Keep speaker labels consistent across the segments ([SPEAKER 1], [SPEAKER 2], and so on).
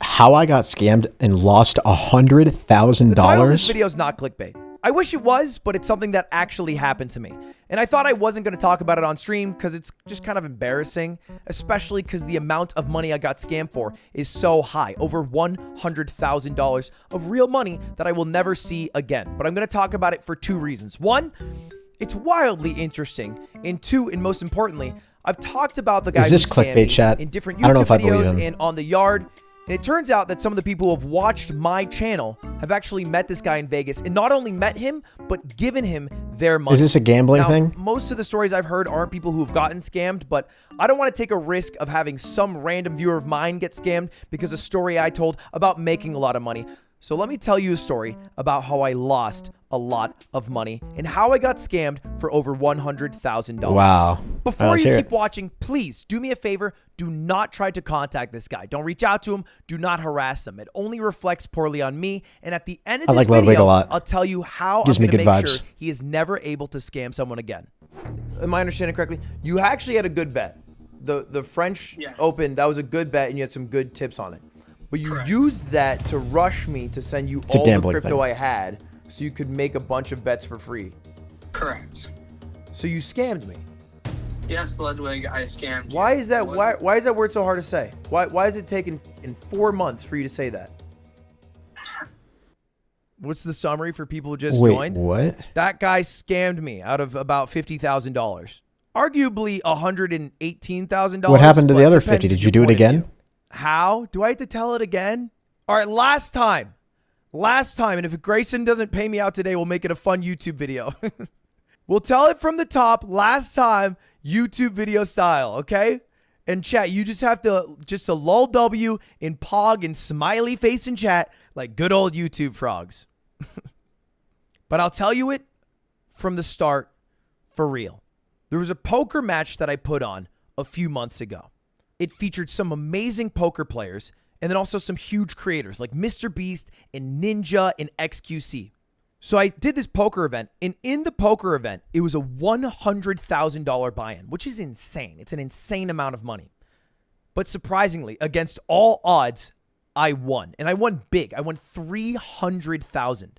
[SPEAKER 1] How I got scammed and lost
[SPEAKER 2] The title of this
[SPEAKER 1] $100,000.
[SPEAKER 2] video is not clickbait. I wish it was, but it's something that actually happened to me. And I thought I wasn't going to talk about it on stream because it's just kind of embarrassing, especially because the amount of money I got scammed for is so high, over $100,000 of real money that I will never see again. But I'm going to talk about it for two reasons. One, it's wildly interesting. And two, and most importantly, I've talked about the guy
[SPEAKER 1] Is this
[SPEAKER 2] who scammed
[SPEAKER 1] clickbait,
[SPEAKER 2] me
[SPEAKER 1] chat?
[SPEAKER 2] in different
[SPEAKER 1] I don't know
[SPEAKER 2] YouTube
[SPEAKER 1] if I believe
[SPEAKER 2] videos
[SPEAKER 1] him.
[SPEAKER 2] and on the yard. And it turns out that some of the people who have watched my channel have actually met this guy in Vegas and not only met him, but given him their money.
[SPEAKER 1] Is this a gambling
[SPEAKER 2] Now,
[SPEAKER 1] thing?
[SPEAKER 2] most of the stories I've heard aren't people who have gotten scammed, but I don't want to take a risk of having some random viewer of mine get scammed because a story I told about making a lot of money. So let me tell you a story about how I lost a lot of money and how I got scammed for over $100,000.
[SPEAKER 1] Wow.
[SPEAKER 2] Before
[SPEAKER 1] Let's
[SPEAKER 2] you
[SPEAKER 1] hear
[SPEAKER 2] keep
[SPEAKER 1] it.
[SPEAKER 2] watching, please do me a favor. Do not try to contact this guy. Don't reach out to him. Do not harass him. It only reflects poorly on me. And at the end of
[SPEAKER 1] I
[SPEAKER 2] this
[SPEAKER 1] like Ludwig
[SPEAKER 2] video,
[SPEAKER 1] a lot.
[SPEAKER 2] I'll tell you how
[SPEAKER 1] Gives
[SPEAKER 2] I'm
[SPEAKER 1] me
[SPEAKER 2] going to
[SPEAKER 1] good
[SPEAKER 2] make
[SPEAKER 1] vibes.
[SPEAKER 2] sure he is never able to scam someone again. Am I understanding correctly? You actually had a good bet. The French
[SPEAKER 3] Yes.
[SPEAKER 2] Open, that was a good bet, and you had some good tips on it. But you
[SPEAKER 3] Correct.
[SPEAKER 2] used that to rush me to send you
[SPEAKER 1] a
[SPEAKER 2] all the
[SPEAKER 1] gambling
[SPEAKER 2] crypto
[SPEAKER 1] thing.
[SPEAKER 2] I had so you could make a bunch of bets for free.
[SPEAKER 3] Correct.
[SPEAKER 2] So you scammed me.
[SPEAKER 3] Yes, Ludwig, I scammed.
[SPEAKER 2] Why
[SPEAKER 3] you.
[SPEAKER 2] is that?
[SPEAKER 3] It wasn't-
[SPEAKER 2] Why is that word so hard to say? Why is it taken in 4 months for you to say that? What's the summary for people who just
[SPEAKER 1] Wait,
[SPEAKER 2] joined?
[SPEAKER 1] what?
[SPEAKER 2] That guy scammed me out of about $50,000. Arguably $118,000.
[SPEAKER 1] What happened to
[SPEAKER 2] but
[SPEAKER 1] the other
[SPEAKER 2] depends
[SPEAKER 1] 50? Did
[SPEAKER 2] who's
[SPEAKER 1] you do it
[SPEAKER 2] point of
[SPEAKER 1] again?
[SPEAKER 2] view. How? Do I have to tell it again? All right, last time. And if Grayson doesn't pay me out today, we'll make it a fun YouTube video. We'll tell it from the top, last time, YouTube video style, okay? And chat, you just have to, just a lull W in Pog and smiley face in chat like good old YouTube frogs. But I'll tell you it from the start for real. There was a poker match that I put on a few months ago. It featured some amazing poker players and then also some huge creators like Mr. Beast and Ninja and XQC. So I did this poker event, and in the poker event, it was a $100,000 buy-in, which is insane. It's an insane amount of money. But surprisingly, against all odds, I won. And I won big. I won $300,000.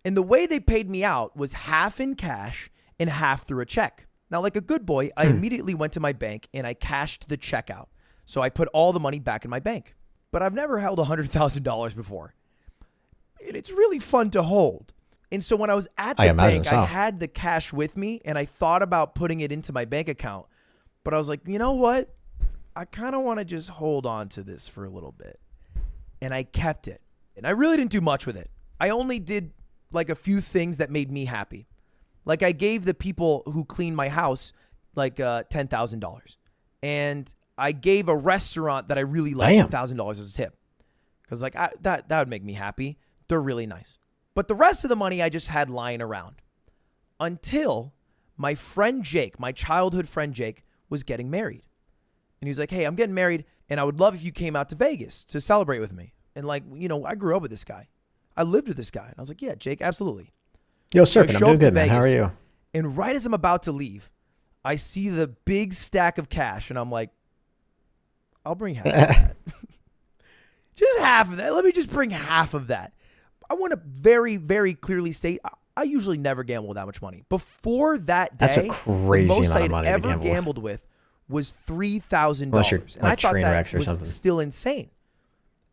[SPEAKER 2] And the way they paid me out was half in cash and half through a check. Now, like a good boy, I immediately went to my bank and I cashed the check out. So I put all the money back in my bank. But I've never held $100,000 before. And it's really fun to hold. And so when I was at
[SPEAKER 1] I
[SPEAKER 2] the
[SPEAKER 1] imagine
[SPEAKER 2] bank, I
[SPEAKER 1] so.
[SPEAKER 2] had the cash with me and I thought about putting it into my bank account. But I was like, you know what? I kind of want to just hold on to this for a little bit. And I kept it. And I really didn't do much with it. I only did like a few things that made me happy. Like I gave the people who clean my house like $10,000. And I gave a restaurant that I really liked
[SPEAKER 1] Damn.
[SPEAKER 2] $1,000 as a tip. Because like that would make me happy. They're really nice. But the rest of the money I just had lying around. Until my friend Jake, my childhood friend Jake, was getting married. And he was like, hey, I'm getting married and I would love if you came out to Vegas to celebrate with me. And like, you know, I grew up with this guy. I lived with this guy. And I was like, yeah, Jake, absolutely.
[SPEAKER 1] Yo,
[SPEAKER 2] So I
[SPEAKER 1] Serpent, I'm
[SPEAKER 2] show
[SPEAKER 1] doing
[SPEAKER 2] up to
[SPEAKER 1] good, man. How are
[SPEAKER 2] Vegas,
[SPEAKER 1] you?
[SPEAKER 2] And right as I'm about to leave, I see the big stack of cash and I'm like, I'll bring half of that. Just half of that. Let me just bring half of that. I want to very, very clearly state, I usually never gamble with that much money. Before that day,
[SPEAKER 1] That's a crazy
[SPEAKER 2] the most
[SPEAKER 1] amount of
[SPEAKER 2] I'd
[SPEAKER 1] money to
[SPEAKER 2] ever
[SPEAKER 1] gamble with.
[SPEAKER 2] gambled with was $3,000.
[SPEAKER 1] Unless you're,
[SPEAKER 2] And I
[SPEAKER 1] like,
[SPEAKER 2] thought
[SPEAKER 1] train
[SPEAKER 2] that
[SPEAKER 1] wrecks or
[SPEAKER 2] was
[SPEAKER 1] something.
[SPEAKER 2] still insane.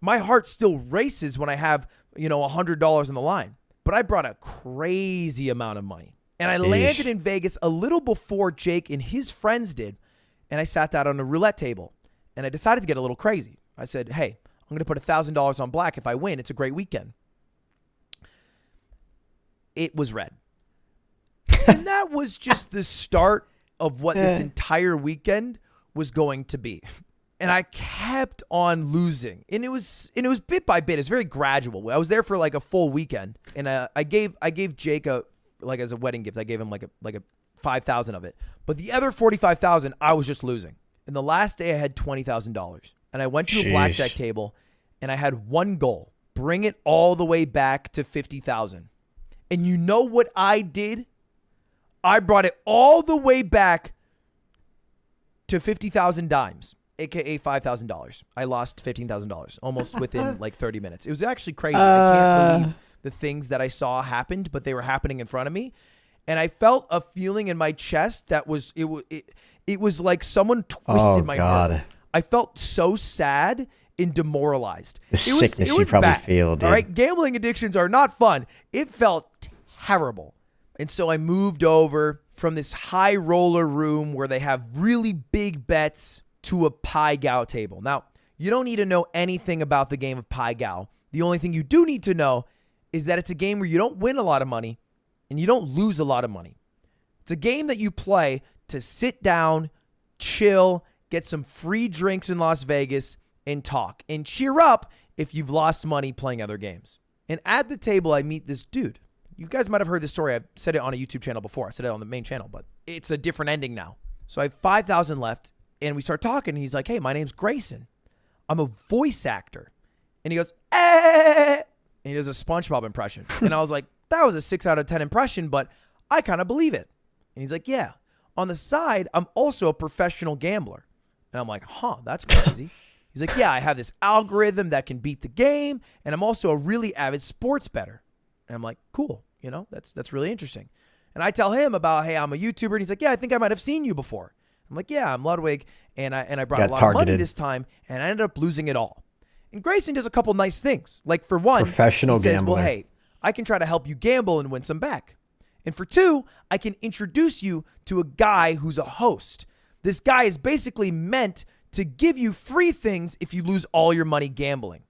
[SPEAKER 2] My heart still races when I have, you know, $100 on the line. But I brought a crazy amount of money. And I landed in Vegas a little before Jake and his friends did. And I sat down on a roulette table. And I decided to get a little crazy. I said, hey, I'm going to put $1,000 on black. If I win, it's a great weekend. It was red. And that was just the start of what this entire weekend was going to be. And I kept on losing. And it was bit by bit. It's very gradual. I was there for like a full weekend. And I gave Jake like as a wedding gift, I gave him like a 5,000 of it. But the other 45,000, I was just losing. And the last day I had $20,000. And I went to a blackjack table and I had one goal. Bring it all the way back to 50,000. And you know what I did? I brought it all the way back to 50,000 dimes. aka $5,000. I lost $15,000 almost within like 30 minutes. It was actually crazy. I can't believe the things that I saw happened, but they were happening in front of me. And I felt a feeling in my chest that was it was like someone twisted my heart. I felt so sad and demoralized.
[SPEAKER 1] The sickness you probably feel, dude.
[SPEAKER 2] All right, gambling addictions are not fun. It felt terrible. And so I moved over from this high roller room where they have really big bets to a Pai Gow table. Now, you don't need to know anything about the game of Pai Gow. The only thing you do need to know is that it's a game where you don't win a lot of money and you don't lose a lot of money. It's a game that you play to sit down, chill, get some free drinks in Las Vegas, and talk and cheer up if you've lost money playing other games. And at the table, I meet this dude. You guys might have heard this story. I've said it on a YouTube channel before. I said it on the main channel, but it's a different ending now. So I have 5,000 left, and we start talking, and he's like, hey, my name's Grayson. I'm a voice actor. And he goes, eh, and he does a SpongeBob impression. And I was like, that was a 6 out of 10 impression, but I kind of believe it. And he's like, yeah. On the side, I'm also a professional gambler. And I'm like, huh, that's crazy. He's like, yeah, I have this algorithm that can beat the game, and I'm also a really avid sports bettor. And I'm like, cool. You know, that's really interesting. And I tell him about, hey, I'm a YouTuber. And he's like, yeah, I think I might have seen you before. I'm like, yeah, I'm Ludwig. And I brought a lot of money this time, and I ended up losing it all. And Grayson does a couple nice things. Like, for one,
[SPEAKER 1] professional
[SPEAKER 2] he says,
[SPEAKER 1] gambler.
[SPEAKER 2] well, hey, I can try to help you gamble and win some back. And for two, I can introduce you to a guy who's a host. This guy is basically meant to give you free things if you lose all your money gambling.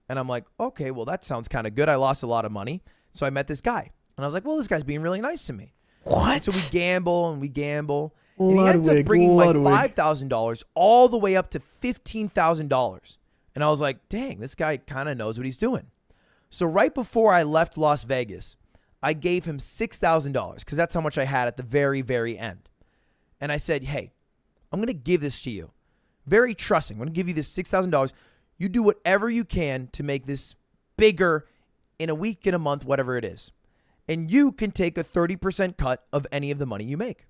[SPEAKER 2] And I'm like, okay, well, that sounds kind of good. I lost a lot of money. So I met this guy. And I was like, well, this guy's being really nice to me.
[SPEAKER 1] What?
[SPEAKER 2] And so we gamble and we gamble. And he ends up bringing my $5,000 all the way up to $15,000. And I was like, dang, this guy kind of knows what he's doing. So right before I left Las Vegas, I gave him $6,000 because that's how much I had at the very, very end. And I said, hey, I'm going to give this to you. Very trusting. I'm going to give you this $6,000. You do whatever you can to make this bigger in a week, in a month, whatever it is. And you can take a 30% cut of any of the money you make.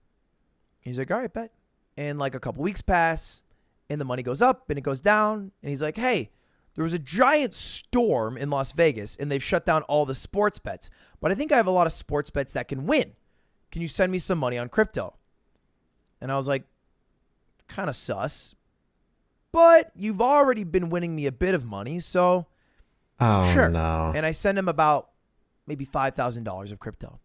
[SPEAKER 2] He's like, all right, bet. And like a couple weeks pass, and the money goes up and it goes down. And he's like, hey, there was a giant storm in Las Vegas, and they've shut down all the sports bets. But I think I have a lot of sports bets that can win. Can you send me some money on crypto? And I was like, kind of sus. But you've already been winning me a bit of money, so sure.
[SPEAKER 1] No.
[SPEAKER 2] And I sent him about maybe $5,000 of crypto.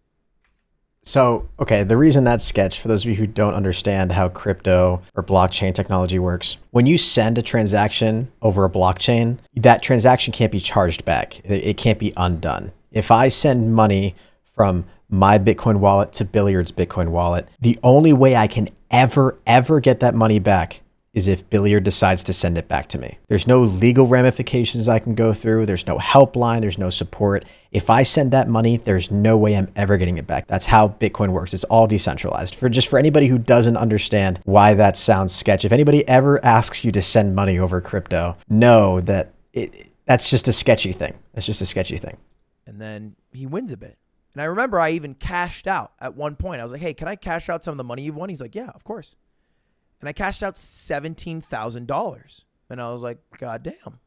[SPEAKER 1] So, okay, the reason that's sketch, for those of you who don't understand how crypto or blockchain technology works, when you send a transaction over a blockchain, that transaction can't be charged back. It can't be undone. If I send money from my Bitcoin wallet to Billiard's Bitcoin wallet, the only way I can ever get that money back is if Billiard decides to send it back to me. There's no legal ramifications I can go through. There's no helpline. There's no support. If I send that money, there's no way I'm ever getting it back. That's how Bitcoin works. It's all decentralized. For anybody who doesn't understand why that sounds sketch, if anybody ever asks you to send money over crypto, know that that's just a sketchy thing. That's just a sketchy thing.
[SPEAKER 2] And then he wins a bit. And I remember I even cashed out at one point. I was like, hey, can I cash out some of the money you've won? He's like, yeah, of course. And I cashed out $17,000. And I was like, God damn,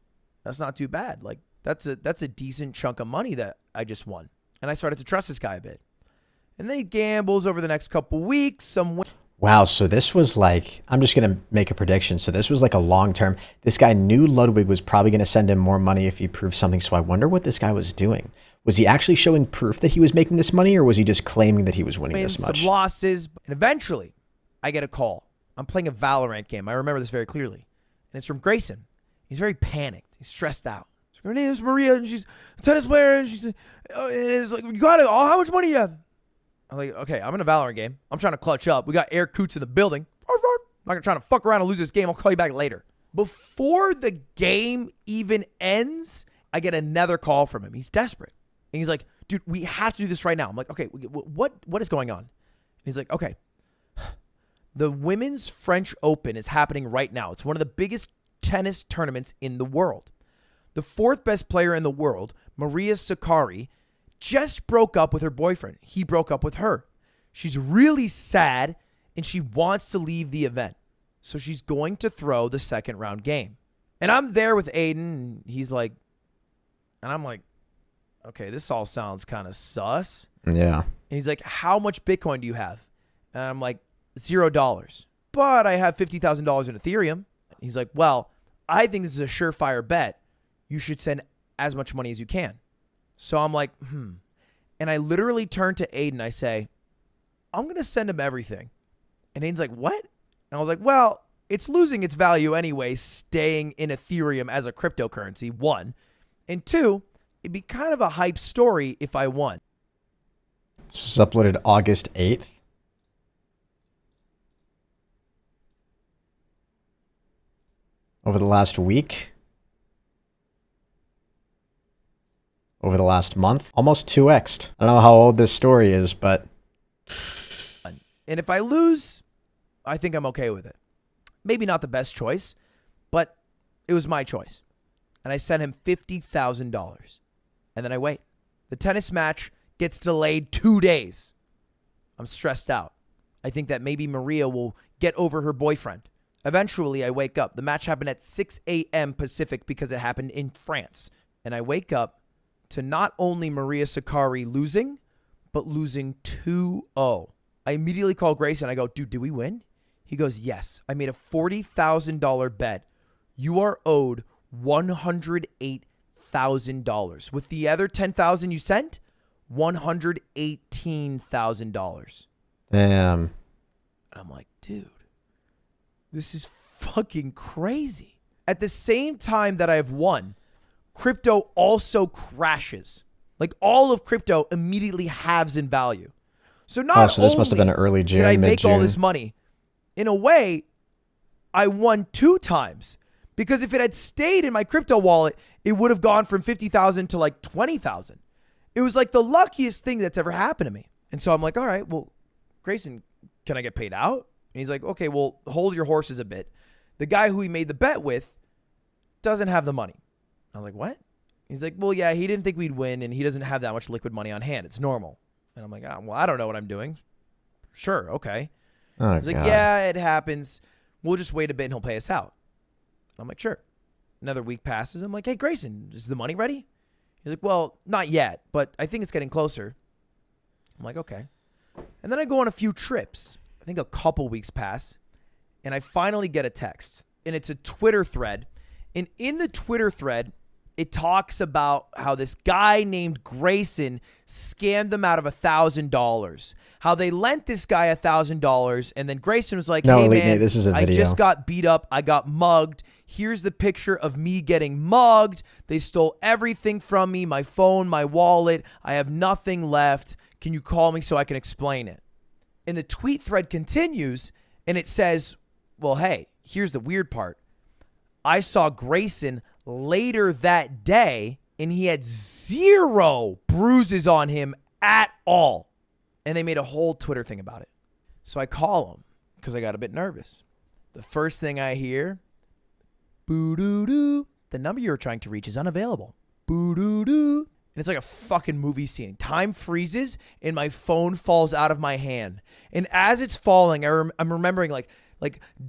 [SPEAKER 2] that's not too bad. Like, that's a decent chunk of money that I just won. And I started to trust this guy a bit. And then he gambles over the next couple weeks.
[SPEAKER 1] Wow, so this was like, I'm just going to make a prediction. So this was like a long term. This guy knew Ludwig was probably going to send him more money if he proved something. So I wonder what this guy was doing. Was he actually showing proof that he was making this money, or was he just claiming that he was winning this much?
[SPEAKER 2] Some losses. And eventually, I get a call. I'm playing a Valorant game. I remember this very clearly. And it's from Grayson. He's very panicked. He's stressed out. Her name is Maria, and she's a tennis player, and she's, and it's like, you got it. Oh, how much money do you have? I'm like, okay, I'm in a Valorant game. I'm trying to clutch up. We got air coots in the building. I'm not going to try to fuck around and lose this game. I'll call you back later. Before the game even ends, I get another call from him. He's desperate. And he's like, dude, we have to do this right now. I'm like, okay, what is going on? And he's like, okay. The Women's French Open is happening right now. It's one of the biggest tennis tournaments in the world. The fourth best player in the world, Maria Sakkari, just broke up with her boyfriend. He broke up with her. She's really sad, and she wants to leave the event. So she's going to throw the second round game. And I'm there with Aiden, and he's like, and I'm like, okay, this all sounds kind of sus.
[SPEAKER 1] Yeah.
[SPEAKER 2] And he's like, how much Bitcoin do you have? And I'm like, $0. But I have $50,000 in Ethereum. He's like, well, I think this is a surefire bet. You should send as much money as you can. So I'm like, And I literally turn to Aiden. I say, I'm going to send him everything. And Aiden's like, what? And I was like, well, it's losing its value anyway, staying in Ethereum as a cryptocurrency, one. And two, it'd be kind of a hype story if I won.
[SPEAKER 1] This was uploaded August 8th. Over the last week. Over the last month. Almost 2x'd. I don't know how old this story is, but...
[SPEAKER 2] And if I lose, I think I'm okay with it. Maybe not the best choice, but it was my choice. And I sent him $50,000. And then I wait. The tennis match gets delayed 2 days. I'm stressed out. I think that maybe Maria will get over her boyfriend. Eventually, I wake up. The match happened at 6 a.m. Pacific because it happened in France. And I wake up to not only Maria Sakkari losing, but losing 2-0. I immediately call Grace and I go, dude, did we win? He goes, yes. I made a $40,000 bet. You are owed $108,000. With the other $10,000 you sent, $118,000.
[SPEAKER 1] Damn.
[SPEAKER 2] And I'm like, dude, this is fucking crazy. At the same time that I've won, crypto also crashes. Like all of crypto immediately halves in value. So not
[SPEAKER 1] so this must have been early June,
[SPEAKER 2] did I make all
[SPEAKER 1] mid-June.
[SPEAKER 2] this money, in a way, I won 2 times. Because if it had stayed in my crypto wallet, it would have gone from 50,000 to like 20,000. It was like the luckiest thing that's ever happened to me. And so I'm like, all right, well, Grayson, can I get paid out? And he's like, okay, well, hold your horses a bit. The guy who he made the bet with doesn't have the money. I was like, what? He's like, well, yeah, he didn't think we'd win, and he doesn't have that much liquid money on hand. It's normal. And I'm like, well, I don't know what I'm doing. Sure, okay.
[SPEAKER 1] Oh,
[SPEAKER 2] He's like,
[SPEAKER 1] God.
[SPEAKER 2] yeah, it happens. We'll just wait a bit and he'll pay us out. I'm like, sure. Another week passes. I'm like, hey, Grayson, is the money ready? He's like, well, not yet, but I think it's getting closer. I'm like, okay. And then I go on a few trips. I think a couple weeks pass, and I finally get a text. And it's a Twitter thread. And in the Twitter thread, it talks about how this guy named Grayson scammed them out of $1,000. How they lent this guy $1,000, and then Grayson was like,
[SPEAKER 1] No,
[SPEAKER 2] hey,
[SPEAKER 1] Elite
[SPEAKER 2] man,
[SPEAKER 1] Nate, this is a
[SPEAKER 2] I
[SPEAKER 1] video.
[SPEAKER 2] just got beat up. I got mugged. Here's the picture of me getting mugged. They stole everything from me, my phone, my wallet. I have nothing left. Can you call me so I can explain it? And the tweet thread continues, and it says, well, hey, here's the weird part. I saw Grayson later that day, and he had 0 bruises on him at all. And they made a whole Twitter thing about it. So I call him because I got a bit nervous. The first thing I hear, boo-doo-doo, the number you were trying to reach is unavailable. Boo-doo-doo. And it's like a fucking movie scene. Time freezes, and my phone falls out of my hand. And as it's falling, I'm remembering like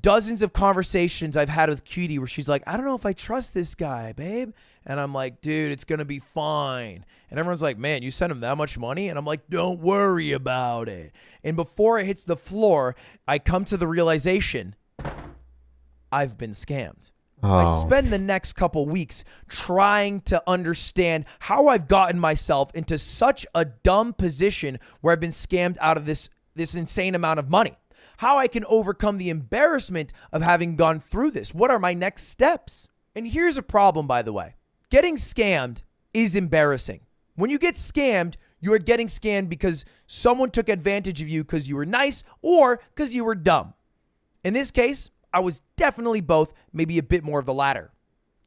[SPEAKER 2] dozens of conversations I've had with Cutie where she's like, I don't know if I trust this guy, babe. And I'm like, dude, it's going to be fine. And everyone's like, man, you sent him that much money? And I'm like, don't worry about it. And before it hits the floor, I come to the realization I've been scammed.
[SPEAKER 1] Oh.
[SPEAKER 2] I spend the next couple weeks trying to understand how I've gotten myself into such a dumb position where I've been scammed out of this insane amount of money. How I can overcome the embarrassment of having gone through this. What are my next steps? And here's a problem, by the way. Getting scammed is embarrassing. When you get scammed, you are getting scammed because someone took advantage of you because you were nice or because you were dumb. In this case, I was definitely both, maybe a bit more of the latter.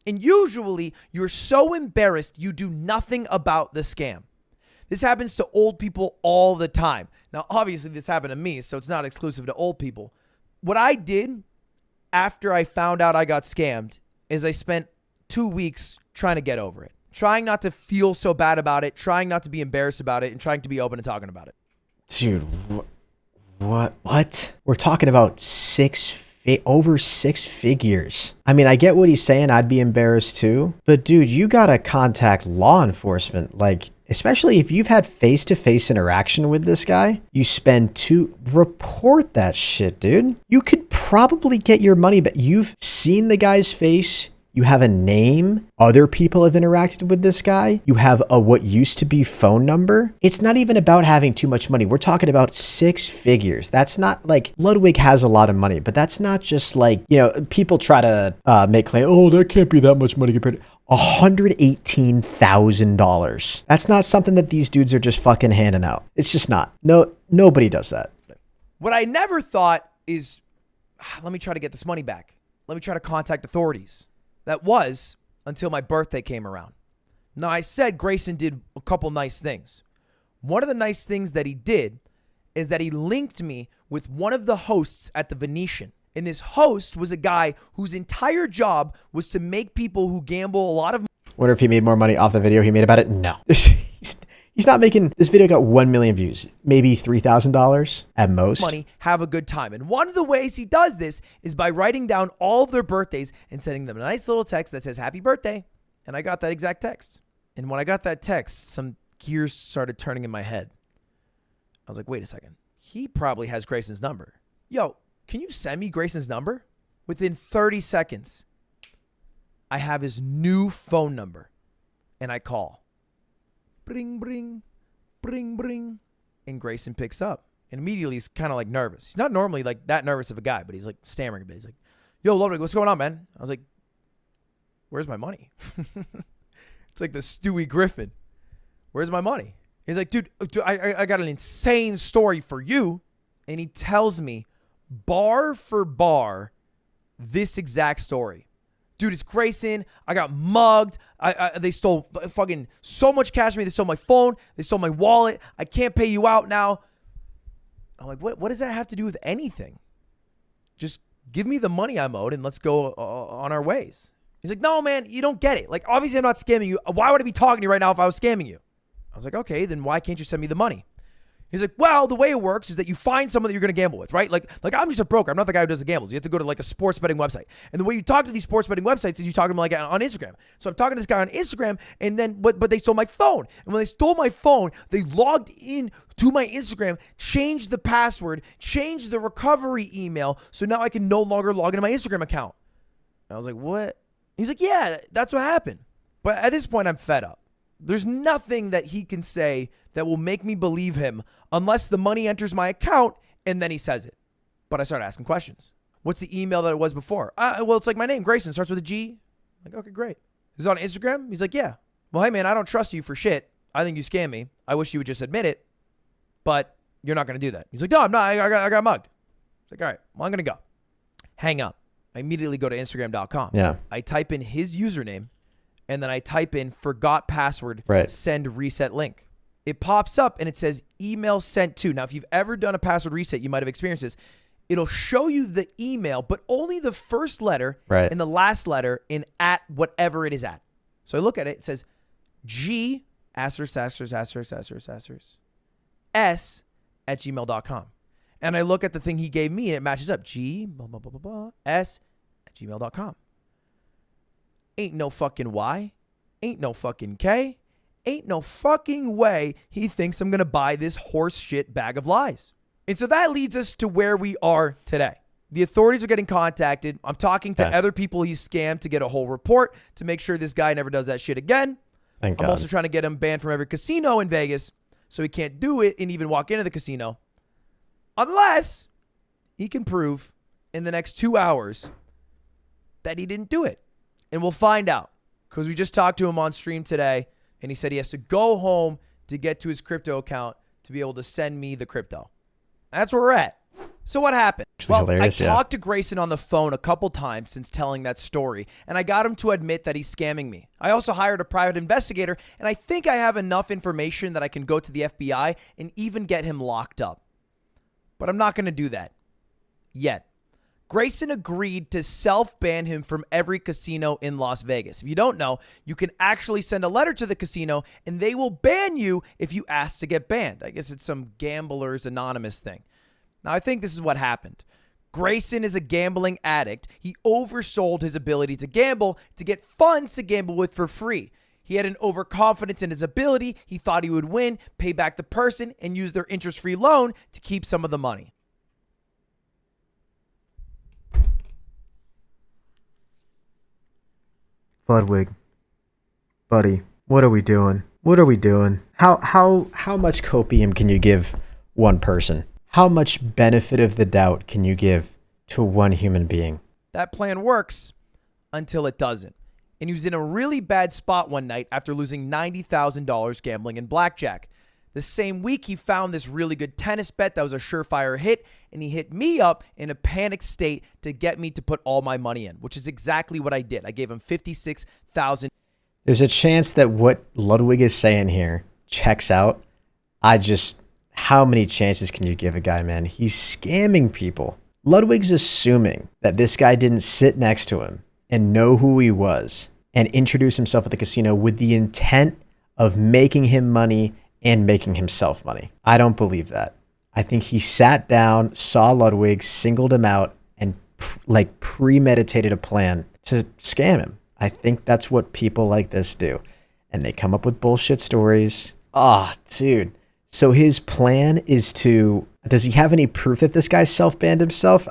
[SPEAKER 2] And usually, you're so embarrassed you do nothing about the scam. This happens to old people all the time. Now, obviously, this happened to me, so it's not exclusive to old people. What I did after I found out I got scammed is I spent 2 weeks trying to get over it. Trying not to feel so bad about it, trying not to be embarrassed about it, and trying to be open and talking about it.
[SPEAKER 1] Dude, what? We're talking about 6 over 6 figures. I mean, I get what he's saying. I'd be embarrassed too. But dude, you gotta contact law enforcement. Like, especially if you've had face-to-face interaction with this guy, you spend report that shit, dude. You could probably get your money back. You've seen the guy's face. You have a name. Other people have interacted with this guy. You have a what used to be phone number. It's not even about having too much money. We're talking about 6 figures. That's not like Ludwig has a lot of money, but that's not just like, you know, people try to make claim, oh, that can't be that much money compared to $118,000. That's not something that these dudes are just fucking handing out. It's just not. No, nobody does that.
[SPEAKER 2] What I never thought is, let me try to get this money back. Let me try to contact authorities. That was until my birthday came around. Now, I said Grayson did a couple nice things. One of the nice things that he did is that he linked me with one of the hosts at the Venetian. And this host was a guy whose entire job was to make people who gamble a lot of money.
[SPEAKER 1] Wonder if he made more money off the video he made about it? No. He's not making, this video got 1 million views, maybe $3,000 at most.
[SPEAKER 2] Money, have a good time. And one of the ways he does this is by writing down all of their birthdays and sending them a nice little text that says happy birthday. And I got that exact text. And when I got that text, some gears started turning in my head. I was like, wait a second. He probably has Grayson's number. Yo, can you send me Grayson's number? Within 30 seconds, I have his new phone number. And I call. Bring, bring, bring, bring. And Grayson picks up. And immediately he's kind of like nervous. He's not normally like that nervous of a guy, but he's like stammering a bit. He's like, yo, Ludwig, what's going on, man? I was like, where's my money? It's like the Stewie Griffin. Where's my money? He's like, dude, I got an insane story for you. And he tells me bar for bar this exact story. Dude, it's Grayson. I got mugged. They stole fucking so much cash from me. They stole my phone. They stole my wallet. I can't pay you out now. I'm like, what does that have to do with anything? Just give me the money I'm owed and let's go on our ways. He's like, no, man, you don't get it. Like, obviously, I'm not scamming you. Why would I be talking to you right now if I was scamming you? I was like, okay, then why can't you send me the money? He's like, well, the way it works is that you find someone that you're going to gamble with, right? Like I'm just a broker. I'm not the guy who does the gambles. You have to go to like a sports betting website. And the way you talk to these sports betting websites is you talk to them like on Instagram. So I'm talking to this guy on Instagram and then, but they stole my phone. And when they stole my phone, they logged in to my Instagram, changed the password, changed the recovery email. So now I can no longer log into my Instagram account. And I was like, what? He's like, yeah, that's what happened. But at this point, I'm fed up. There's nothing that he can say that will make me believe him unless the money enters my account and then he says it. But I started asking questions. What's the email that it was before? Well, it's like my name, Grayson, starts with a G. I'm like, okay, great. Is it on Instagram? He's like, yeah. Well, hey, man, I don't trust you for shit. I think you scammed me. I wish you would just admit it, but you're not going to do that. He's like, no, I'm not. I got mugged. It's like, all right, well, I'm going to go. Hang up. I immediately go to Instagram.com.
[SPEAKER 1] Yeah.
[SPEAKER 2] I type in his username, and then I type in forgot password, send reset link. It pops up, and it says email sent to. Now, if you've ever done a password reset, you might have experienced this. It'll show you the email, but only the first letter and the last letter in at whatever it is at. So I look at it. It says G asterisk asterisk asterisk asterisk asterisk S at gmail.com. And I look at the thing he gave me, and it matches up. G blah, blah, blah, blah, blah, S at gmail.com. Ain't no fucking Y. Ain't no fucking K. Ain't no fucking way he thinks I'm going to buy this horse shit bag of lies. And so that leads us to where we are today. The authorities are getting contacted. I'm talking to other people he's scammed to get a whole report to make sure this guy never does that shit again. I'm also trying to get him banned from every casino in Vegas so he can't do it and even walk into the casino. Unless he can prove in the next 2 hours that he didn't do it. And we'll find out because we just talked to him on stream today and he said he has to go home to get to his crypto account to be able to send me the crypto. That's where we're at. So what happened? Well, I talked to Grayson on the phone a couple times since telling that story, and I got him to admit that he's scamming me. I also hired a private investigator, and I think I have enough information that I can go to the FBI and even get him locked up. But I'm not going to do that yet. Grayson agreed to self-ban him from every casino in Las Vegas. If you don't know, you can actually send a letter to the casino and they will ban you if you ask to get banned. I guess it's some Gamblers Anonymous thing. Now, I think this is what happened. Grayson is a gambling addict. He oversold his ability to gamble to get funds to gamble with for free. He had an overconfidence in his ability. He thought he would win, pay back the person, and use their interest-free loan to keep some of the money.
[SPEAKER 1] Ludwig, buddy, what are we doing? What are we doing? How much copium can you give one person? How much benefit of the doubt can you give to one human being?
[SPEAKER 2] That plan works until it doesn't. And he was in a really bad spot one night after losing $90,000 gambling in blackjack. The same week, he found this really good tennis bet that was a surefire hit, and he hit me up in a panic state to get me to put all my money in, which is exactly what I did. I gave him $56,000.
[SPEAKER 1] There's a chance that what Ludwig is saying here checks out. How many chances can you give a guy, man? He's scamming people. Ludwig's assuming that this guy didn't sit next to him and know who he was and introduce himself at the casino with the intent of making him money and making himself money. I don't believe that. I think he sat down, saw Ludwig, singled him out, and premeditated a plan to scam him. I think that's what people like this do. And they come up with bullshit stories. Dude. So his plan is does he have any proof that this guy self-banned himself?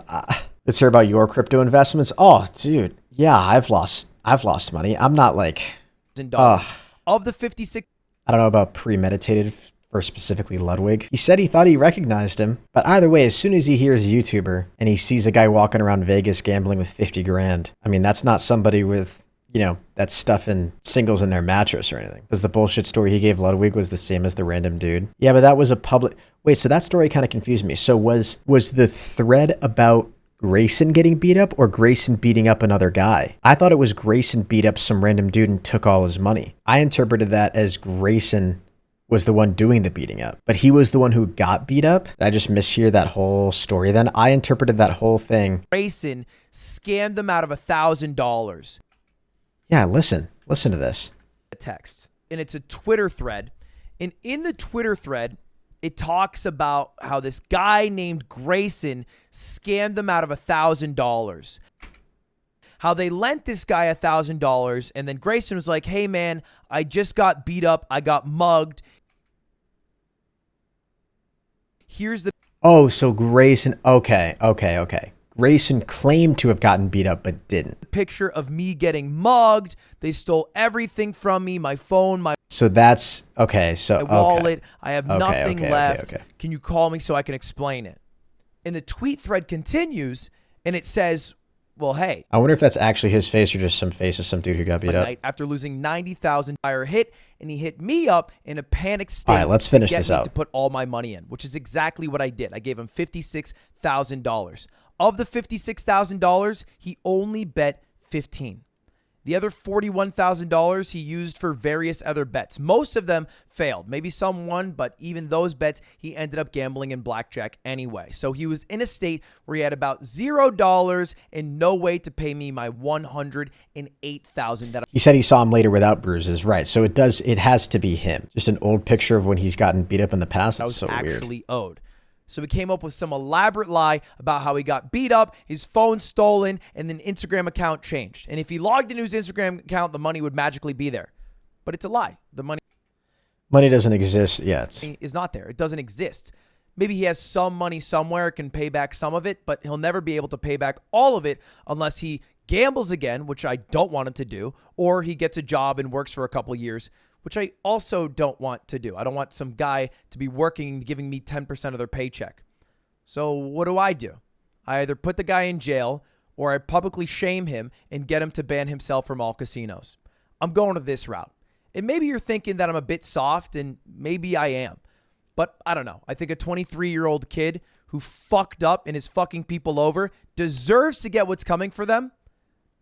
[SPEAKER 1] Let's hear about your crypto investments. Oh, dude. Yeah, I've lost money. I'm not like,
[SPEAKER 2] Of the 56.
[SPEAKER 1] I don't know about premeditated for specifically Ludwig. He said he thought he recognized him, but either way, as soon as he hears a YouTuber and he sees a guy walking around Vegas gambling with 50 grand, I mean, that's not somebody with, that's stuffing singles in their mattress or anything. Because the bullshit story he gave Ludwig was the same as the random dude. Yeah, but that was a public. Wait, so that story kind of confused me. So was the thread about Grayson getting beat up or Grayson beating up another guy? I thought it was Grayson beat up some random dude and took all his money. I interpreted that as Grayson was the one doing the beating up, but he was the one who got beat up. Did I just mishear that whole story then? I interpreted that whole thing.
[SPEAKER 2] Grayson scammed them out of $1,000.
[SPEAKER 1] Yeah, listen to this.
[SPEAKER 2] A text, and it's a Twitter thread. And in the Twitter thread, it talks about how this guy named Grayson scammed them out of $1,000. How they lent this guy $1,000, and then Grayson was like, hey, man, I just got beat up. I got mugged. Here's the...
[SPEAKER 1] Oh, so Grayson... Okay. Grayson claimed to have gotten beat up, but didn't.
[SPEAKER 2] Picture of me getting mugged. They stole everything from me, my phone, my...
[SPEAKER 1] So that's... Okay, so...
[SPEAKER 2] My wallet. I have nothing left.
[SPEAKER 1] Okay.
[SPEAKER 2] Can you call me so I can explain it? And the tweet thread continues, and it says... Well, hey.
[SPEAKER 1] I wonder if that's actually his face or just some face of some dude who got beat up.
[SPEAKER 2] Night after losing $90,000 hit, and he hit me up in a panic state.
[SPEAKER 1] All right, let's finish this out.
[SPEAKER 2] To put all my money in, which is exactly what I did. I gave him $56,000. Of the $56,000, he only bet 15. The other $41,000 he used for various other bets. Most of them failed. Maybe some won, but even those bets, he ended up gambling in blackjack anyway. So he was in a state where he had about $0 and no way to pay me my $108,000. That
[SPEAKER 1] he said he saw him later without bruises, right? So it has to be him. Just an old picture of when he's gotten beat up in the past. That's so weird.
[SPEAKER 2] Actually owed. So he came up with some elaborate lie about how he got beat up, his phone stolen, and then Instagram account changed. And if he logged into his Instagram account, the money would magically be there. But it's a lie. The money
[SPEAKER 1] doesn't exist yet.
[SPEAKER 2] Is not there. It doesn't exist. Maybe he has some money somewhere, can pay back some of it, but he'll never be able to pay back all of it unless he gambles again, which I don't want him to do, or he gets a job and works for a couple years, which I also don't want to do. I don't want some guy to be working and giving me 10% of their paycheck. So what do? I either put the guy in jail or I publicly shame him and get him to ban himself from all casinos. I'm going to this route. And maybe you're thinking that I'm a bit soft, and maybe I am. But I don't know. I think a 23-year-old kid who fucked up and is fucking people over deserves to get what's coming for them,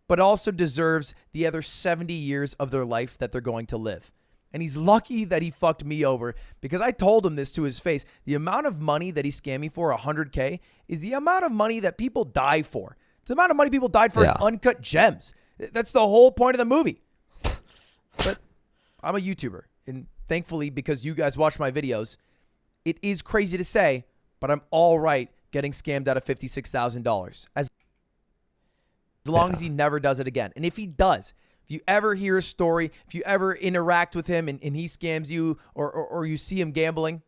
[SPEAKER 2] but also deserves the other 70 years of their life that they're going to live. And he's lucky that he fucked me over, because I told him this to his face. The amount of money that he scammed me for, $100K, is the amount of money that people die for. It's the amount of money people died for in Uncut Gems. That's the whole point of the movie. But I'm a YouTuber, and thankfully, because you guys watch my videos, it is crazy to say, but I'm all right getting scammed out of $56,000. As long as he never does it again. And if he does, if you ever hear a story, if you ever interact with him and he scams you or you see him gambling,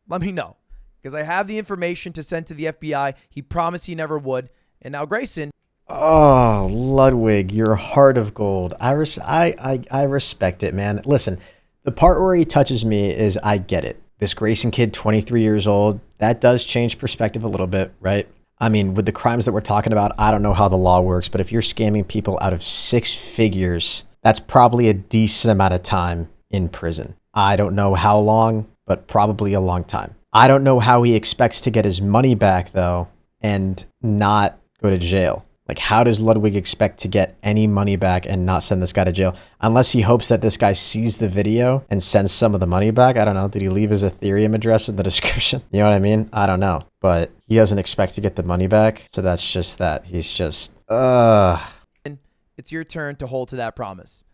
[SPEAKER 2] let me know. Because I have the information to send to the FBI. He promised he never would. And now Grayson.
[SPEAKER 1] Oh, Ludwig, you're a heart of gold. I respect it, man. Listen, the part where he touches me is I get it. This Grayson kid, 23 years old, that does change perspective a little bit, right? I mean, with the crimes that we're talking about, I don't know how the law works, but if you're scamming people out of 6 figures, that's probably a decent amount of time in prison. I don't know how long, but probably a long time. I don't know how he expects to get his money back, though, and not go to jail. Like, how does Ludwig expect to get any money back and not send this guy to jail? Unless he hopes that this guy sees the video and sends some of the money back. I don't know. Did he leave his Ethereum address in the description? You know what I mean? I don't know. But he doesn't expect to get the money back. So that's just that. He's just,
[SPEAKER 2] It's your turn to hold to that promise.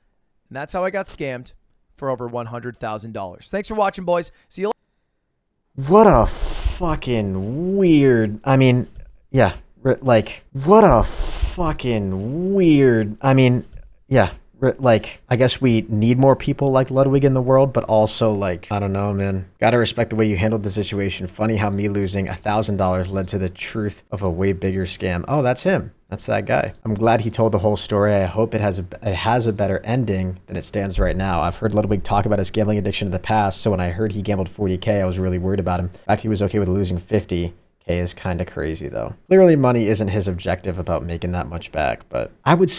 [SPEAKER 2] And that's how I got scammed for over $100,000. Thanks for watching, boys. See you later.
[SPEAKER 1] What a fucking weird, I mean, yeah. Like, what a fucking weird, I mean, yeah, like, I guess we need more people like Ludwig in the world, but also, like, I don't know, man. Gotta respect the way you handled the situation. Funny how me losing $1,000 led to the truth of a way bigger scam. Oh, that's him. That's that guy. I'm glad he told the whole story. I hope it has a better ending than it stands right now. I've heard Ludwig talk about his gambling addiction in the past, so when I heard he gambled 40K, I was really worried about him. The fact he was okay with losing 50K is kind of crazy, though. Clearly, money isn't his objective about making that much back, but you'd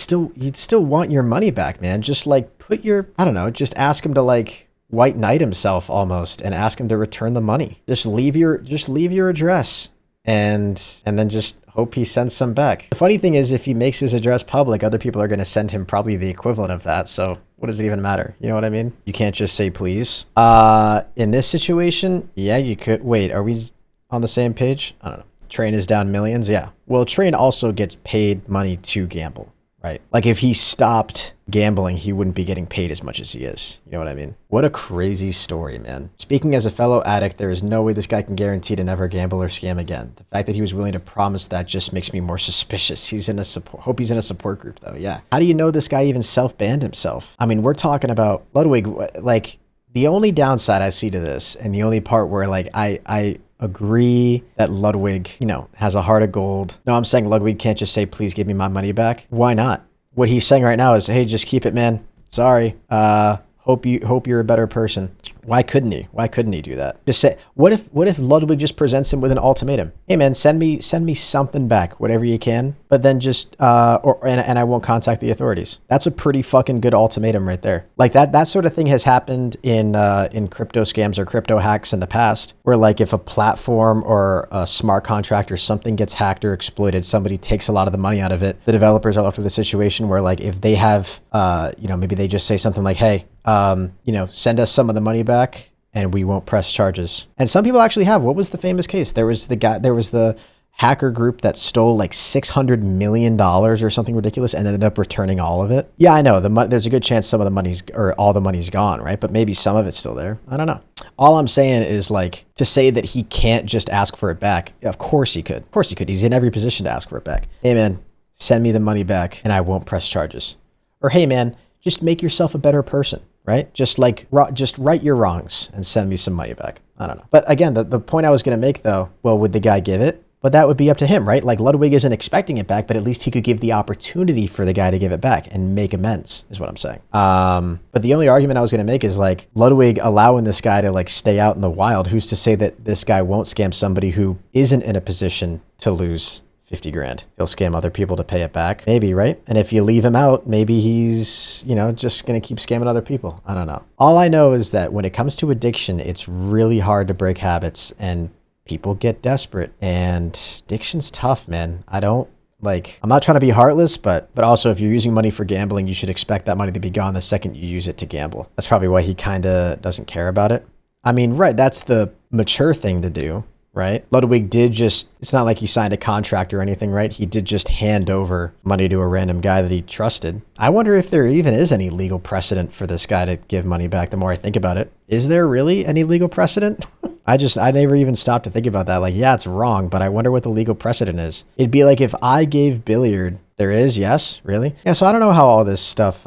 [SPEAKER 1] still want your money back, man. Just like I don't know, just ask him to like white knight himself almost and ask him to return the money. Just leave your address and then just hope he sends some back. The funny thing is, if he makes his address public, other people are going to send him probably the equivalent of that. So what does it even matter? You know what I mean? You can't just say please. In this situation, yeah, you could. Wait, are we on the same page? I don't know. Train is down millions. Yeah. Well, Train also gets paid money to gamble, right? Like if he stopped gambling, he wouldn't be getting paid as much as he is. You know what I mean? What a crazy story, man. Speaking as a fellow addict, there is no way this guy can guarantee to never gamble or scam again. The fact that he was willing to promise that just makes me more suspicious. Hope he's in a support group though. Yeah. How do you know this guy even self-banned himself? I mean, we're talking about Ludwig, like the only downside I see to this and the only part where like I agree that Ludwig, you know, has a heart of gold. No, I'm saying Ludwig can't just say, please give me my money back. Why not? What he's saying right now is, hey, just keep it, man. Sorry. Hope you're a better person. Why couldn't he? Why couldn't he do that? Just say, what if Ludwig just presents him with an ultimatum? Hey man, send me something back, whatever you can, but then just and I won't contact the authorities. That's a pretty fucking good ultimatum right there. Like that sort of thing has happened in crypto scams or crypto hacks in the past, where like if a platform or a smart contract or something gets hacked or exploited, somebody takes a lot of the money out of it. The developers are left with a situation where like if they have maybe they just say something like, hey, send us some of the money back and we won't press charges. And some people actually have. What was the famous case? There was the hacker group that stole like $600 million or something ridiculous and ended up returning all of it. Yeah, I know. There's a good chance some of the money's or all the money's gone, right? But maybe some of it's still there. I don't know. All I'm saying is like to say that he can't just ask for it back. Of course he could. Of course he could. He's in every position to ask for it back. Hey man, send me the money back and I won't press charges. Or hey man, just make yourself a better person. Right? Just right your wrongs and send me some money back. I don't know. But again, the point I was going to make though, well, would the guy give it? But that would be up to him, right? Like Ludwig isn't expecting it back, but at least he could give the opportunity for the guy to give it back and make amends is what I'm saying. But the only argument I was going to make is like Ludwig allowing this guy to like stay out in the wild. Who's to say that this guy won't scam somebody who isn't in a position to lose 50 grand. He'll scam other people to pay it back. Maybe, right? And if you leave him out, maybe he's, just going to keep scamming other people. I don't know. All I know is that when it comes to addiction, it's really hard to break habits and people get desperate and addiction's tough, man. I'm not trying to be heartless, but also if you're using money for gambling, you should expect that money to be gone the second you use it to gamble. That's probably why he kind of doesn't care about it. I mean, right. That's the mature thing to do. Right? Ludwig it's not like he signed a contract or anything, right? He did just hand over money to a random guy that he trusted. I wonder if there even is any legal precedent for this guy to give money back the more I think about it. Is there really any legal precedent? I never even stopped to think about that. Like, yeah, it's wrong, but I wonder what the legal precedent is. It'd be like if I gave Billiard, there is, yes, really? Yeah, so I don't know how all this stuff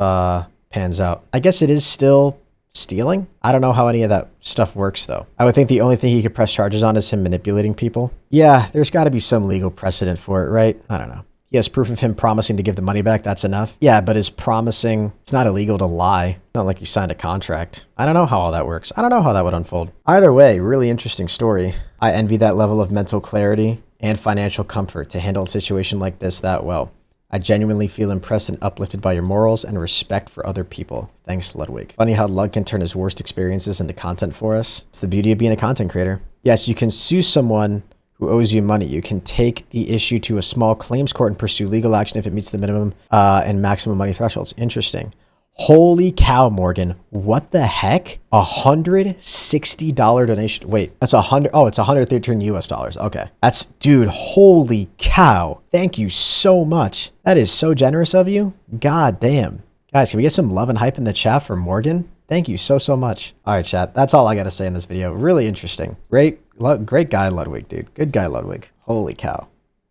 [SPEAKER 1] pans out. I guess it is still stealing. I don't know how any of that stuff works, though. I would think the only thing he could press charges on is him manipulating people. Yeah, there's got to be some legal precedent for it, right? I don't know. He has proof of him promising to give the money back. That's enough. Yeah, but is promising, it's not illegal to lie. Not like he signed a contract. I don't know how all that works. I don't know how that would unfold. Either way, really interesting story. I envy that level of mental clarity and financial comfort to handle a situation like this that well. I genuinely feel impressed and uplifted by your morals and respect for other people. Thanks, Ludwig. Funny how Lud can turn his worst experiences into content for us. It's the beauty of being a content creator. Yes, you can sue someone who owes you money. You can take the issue to a small claims court and pursue legal action if it meets the minimum and maximum money thresholds. Interesting. Holy cow, Morgan. What the heck? $160 donation. Wait, that's it's 113 US dollars. Okay. That's, dude, holy cow. Thank you so much. That is so generous of you. God damn. Guys, can we get some love and hype in the chat for Morgan? Thank you so much. All right, chat. That's all I got to say in this video. Really interesting. Great guy, Ludwig, dude. Good guy, Ludwig. Holy cow.